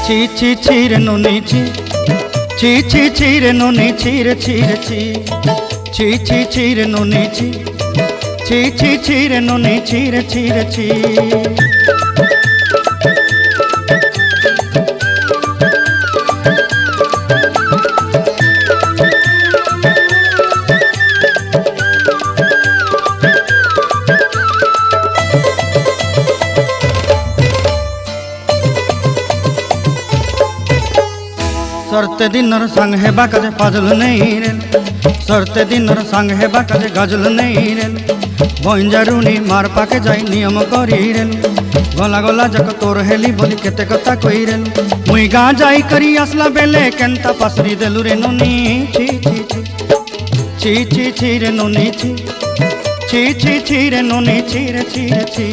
ছি ছি ছি রে নুনি ছি ছি ছি ছি রে নুনি ছি রে ছি রে ছি ছি ছি ছি রে নুনি ছি ছি ছি ছি রে নুনি ছি রে ছি রে ছি। सरते दिनर संग हेबा काजे फाजल नहीं रेल सरते दिनर संग हेबा काजे गजल नहीं रेल बंजारुनी मार पाके जाई नियम करी रेल गला गला जक तोर हेली बोली केते कथा कई रेल मुई गा जाई करी असला बेले केंता पासरी देलु रे नुनी छी छी छी छी छी छी रे नुनी छी छी छी छी रे नुनी छी रे छी रे छी।